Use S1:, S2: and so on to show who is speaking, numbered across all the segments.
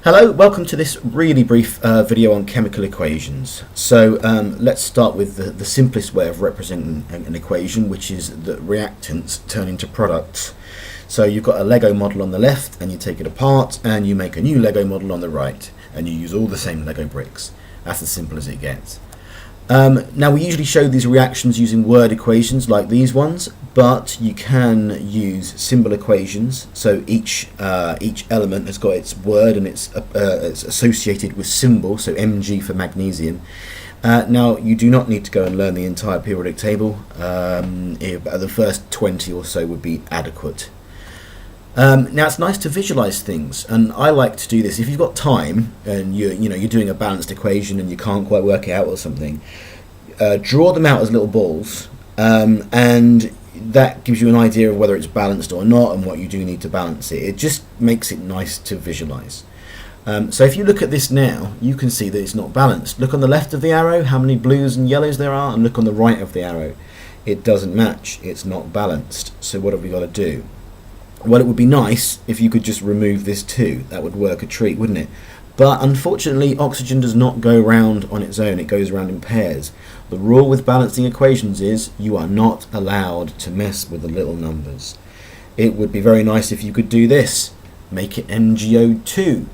S1: Hello, welcome to this really brief video on chemical equations. So let's start with the simplest way of representing an equation, which is that reactants turn into products. So you've got a Lego model on the left and you take it apart and you make a new Lego model on the right and you use all the same Lego bricks. That's as simple as it gets. Now we usually show these reactions using word equations like these ones, but you can use symbol equations. So each element has got its word and it's associated with symbol, so Mg for magnesium. Now you do not need to go and learn the entire periodic table. The first 20 or so would be adequate. Now it's nice to visualize things, and I like to do this. If you've got time and you're doing a balanced equation and you can't quite work it out or something, draw them out as little balls, and that gives you an idea of whether it's balanced or not and what you do need to balance it. It just makes it nice to visualize. So if you look at this now, you can see that it's not balanced. Look on the left of the arrow, how many blues and yellows there are, and look on the right of the arrow. It doesn't match. It's not balanced. So what have we got to do? Well, it would be nice if you could just remove this too. That would work a treat, wouldn't it? But unfortunately, oxygen does not go round on its own. It goes round in pairs. The rule with balancing equations is you are not allowed to mess with the little numbers. It would be very nice if you could do this. Make it MgO2.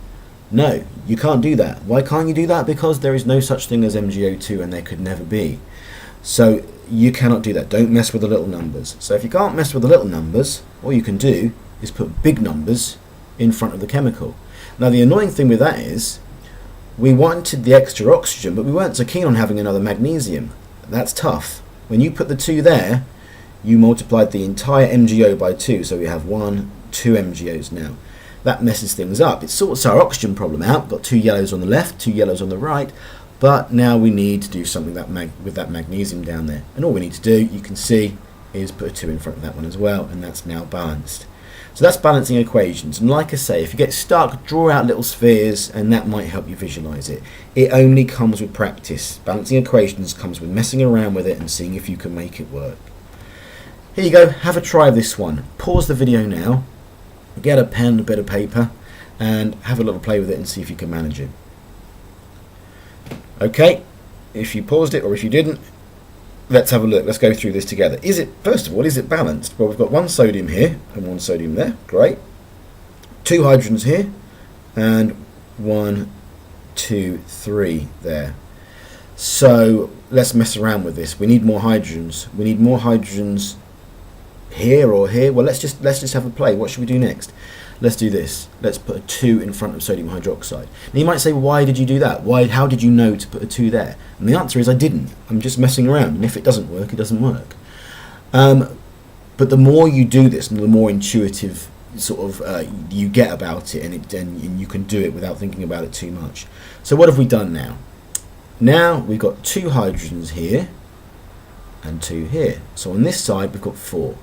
S1: No, you can't do that. Why can't you do that? Because there is no such thing as MgO2 and there could never be. So you cannot do that. Don't mess with the little numbers. So if you can't mess with the little numbers, all you can do is put big numbers in front of the chemical. Now the annoying thing with that is we wanted the extra oxygen, but we weren't so keen on having another magnesium. That's tough. When you put the 2 there, you multiplied the entire MgO by 2, so we have 2 MgOs now. That messes things up. It sorts our oxygen problem out. Got 2 yellows on the left, 2 yellows on the right. But now we need to do something with that magnesium down there. And all we need to do, you can see, is put a 2 in front of that one as well, and that's now balanced. So that's balancing equations. And like I say, if you get stuck, draw out little spheres, and that might help you visualize it. It only comes with practice. Balancing equations comes with messing around with it and seeing if you can make it work. Here you go, have a try of this one. Pause the video now, get a pen, a bit of paper, and have a little play with it and see if you can manage it. Okay, if you paused it or if you didn't, let's have a look. Let's go through this together. First of all, is it balanced? Well, we've got 1 sodium here and 1 sodium there. Great. 2 hydrogens here and 1, 2, 3 there. So let's mess around with this. We need more hydrogens. We need more hydrogens here or here. Well, let's just have a play. What should we do next? Let's do this. Let's put a 2 in front of sodium hydroxide. Now you might say, why did you do that? How did you know to put a 2 there? And the answer is I didn't. I'm just messing around. And if it doesn't work, it doesn't work. But the more you do this, and the more intuitive sort of you get about it, and you can do it without thinking about it too much. So what have we done now? Now we've got 2 hydrogens here and 2 here. So on this side we've got 4.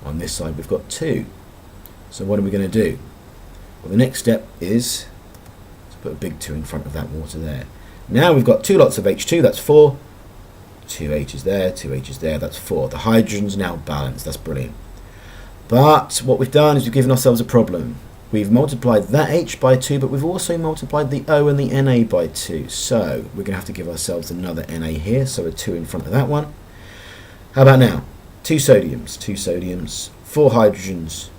S1: On this side we've got 2. So what are we going to do? Well, the next step is to put a big 2 in front of that water there. Now we've got 2 lots of H2, that's 4. 2 H's there, 2 H's there, that's 4. The hydrogen's now balanced, that's brilliant. But what we've done is we've given ourselves a problem. We've multiplied that H by 2, but we've also multiplied the O and the Na by 2. So we're going to have to give ourselves another Na here, so a 2 in front of that one. How about now? 2 sodiums, 4 hydrogens,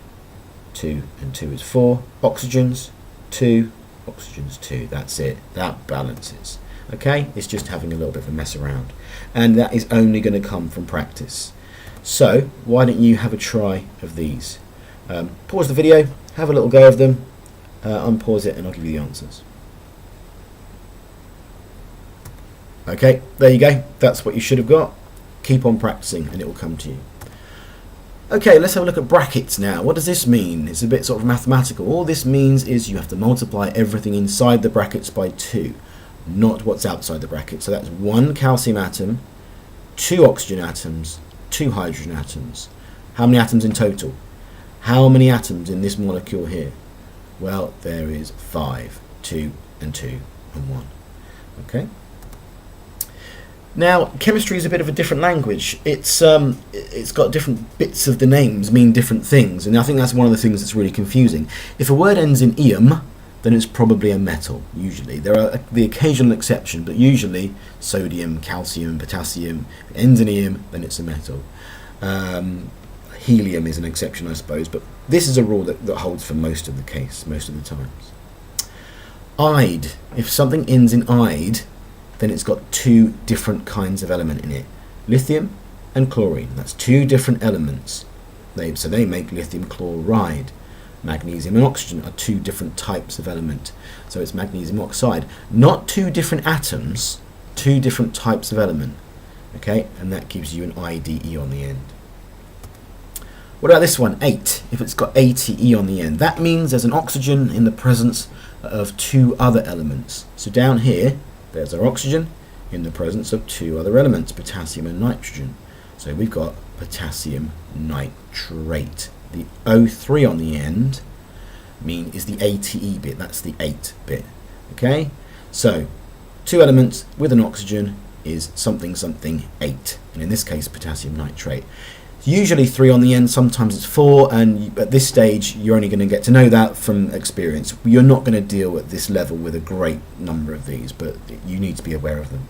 S1: 2 and 2 is 4. Oxygens, 2. Oxygens, 2. That's it. That balances. Okay? It's just having a little bit of a mess around. And that is only going to come from practice. So, why don't you have a try of these? Pause the video, have a little go of them, unpause it, and I'll give you the answers. Okay, there you go. That's what you should have got. Keep on practicing and it will come to you. Okay, let's have a look at brackets now. What does this mean? It's a bit sort of mathematical. All this means is you have to multiply everything inside the brackets by 2, not what's outside the bracket. So that's 1 calcium atom, 2 oxygen atoms, 2 hydrogen atoms. How many atoms in total? How many atoms in this molecule here? Well, there is 5. 2 and 2 and 1. Okay. Now, chemistry is a bit of a different language. It's got different bits of the names mean different things, and I think that's one of the things that's really confusing. If a word ends in ium, then it's probably a metal, usually. There are the occasional exception, but usually sodium, calcium, potassium, ends in -ium, then it's a metal. Helium is an exception, I suppose, but this is a rule that holds for most of the case, most of the times. Ide. If something ends in ide, then it's got two different kinds of element in it. Lithium and chlorine. That's two different elements. So they make lithium chloride. Magnesium and oxygen are two different types of element. So it's magnesium oxide. Not two different atoms, two different types of element. Okay, and that gives you an IDE on the end. What about this one? 8. If it's got ATE on the end, that means there's an oxygen in the presence of two other elements. So down here, there's our oxygen in the presence of two other elements, potassium and nitrogen. So we've got potassium nitrate. The O3 on the end is the ATE bit, that's the 8 bit. Okay, so two elements with an oxygen is something something 8, and in this case potassium nitrate. It's usually 3 on the end, sometimes it's 4, and at this stage you're only going to get to know that from experience. You're not going to deal at this level with a great number of these, but you need to be aware of them.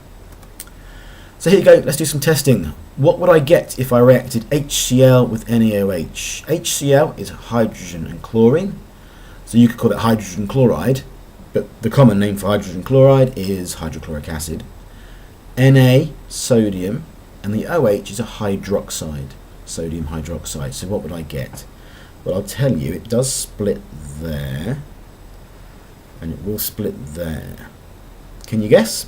S1: So here you go, let's do some testing. What would I get if I reacted HCl with NaOH? HCl is hydrogen and chlorine, so you could call it hydrogen chloride, but the common name for hydrogen chloride is hydrochloric acid. Na, sodium, and the OH is a hydroxide, sodium hydroxide. So what would I get? Well, I'll tell you, it does split there, and it will split there. Can you guess?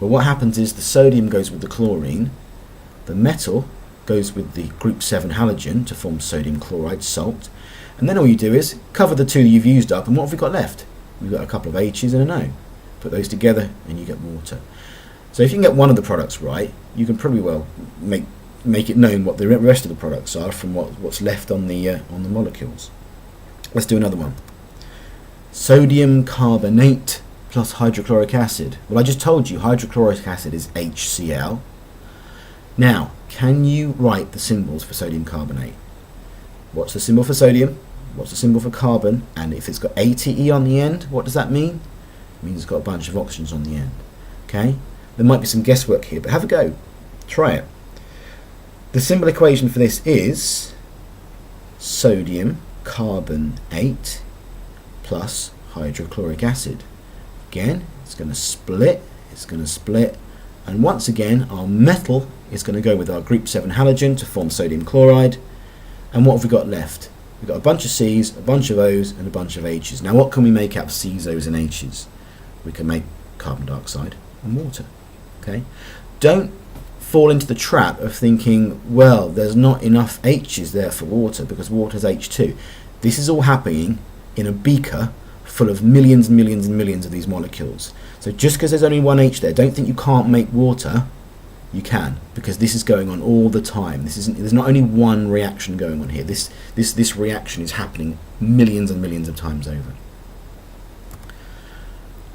S1: Well, what happens is the sodium goes with the chlorine, the metal goes with the group 7 halogen to form sodium chloride salt, and then all you do is cover the two you've used up, and what have we got left? We've got a couple of H's and an O. Put those together and you get water. So if you can get one of the products right, you can probably well make it known what the rest of the products are from what's left on the molecules. Let's do another one. Sodium carbonate plus hydrochloric acid. Well, I just told you hydrochloric acid is HCl. Now, can you write the symbols for sodium carbonate? What's the symbol for sodium? What's the symbol for carbon? And if it's got ATE on the end, what does that mean? It means it's got a bunch of oxygens on the end. Okay? There might be some guesswork here, but have a go. Try it. The symbol equation for this is sodium carbonate plus hydrochloric acid. Again, it's going to split, and once again our metal is going to go with our group 7 halogen to form sodium chloride. And what have we got left? We've got a bunch of C's, a bunch of O's, and a bunch of H's. Now what can we make out of C's, O's, and H's? We can make carbon dioxide and water. Okay? Don't fall into the trap of thinking, well, there's not enough H's there for water because water's H2. This is all happening in a beaker full of millions and millions and millions of these molecules. So just because there's only one H there, don't think you can't make water. You can, because this is going on all the time. There's not only one reaction going on here. This reaction is happening millions and millions of times over.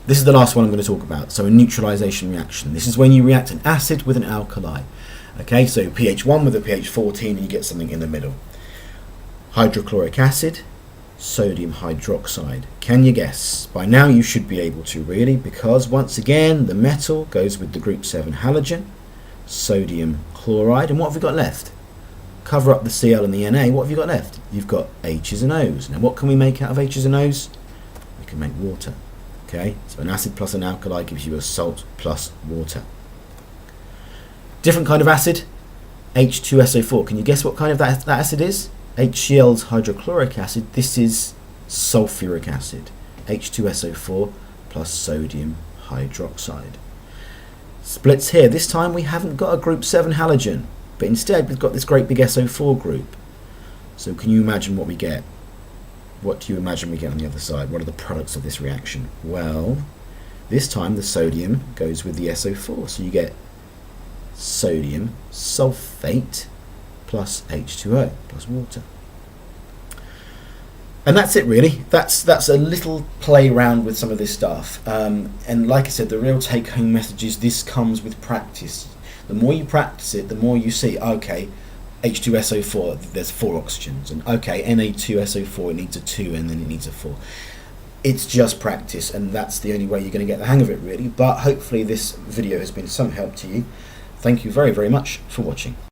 S1: This is the last one I'm going to talk about. So a neutralization reaction. This is when you react an acid with an alkali. Okay, so pH 1 with a pH 14, and you get something in the middle. Hydrochloric acid, sodium hydroxide. Can you guess? By now you should be able to, really, because once again the metal goes with the group 7 halogen, sodium chloride, and what have we got left? Cover up the Cl and the Na, what have you got left? You've got H's and O's. Now what can we make out of H's and O's? We can make water. Okay, so an acid plus an alkali gives you a salt plus water. Different kind of acid, H2SO4. Can you guess what kind of that acid is? HCl's hydrochloric acid. This is sulfuric acid, H2SO4 plus sodium hydroxide. Splits here. This time we haven't got a group 7 halogen, but instead we've got this great big SO4 group. So can you imagine what we get? What do you imagine we get on the other side? What are the products of this reaction? Well, this time the sodium goes with the SO4, so you get sodium sulfate plus H2O plus water. And that's it, really. That's a little play around with some of this stuff. And like I said, the real take-home message is this comes with practice. The more you practice it, the more you see, okay, H2SO4, there's 4 oxygens. And okay, Na2SO4, it needs a 2 and then it needs a 4. It's just practice, and that's the only way you're going to get the hang of it, really. But hopefully this video has been some help to you. Thank you very, very much for watching.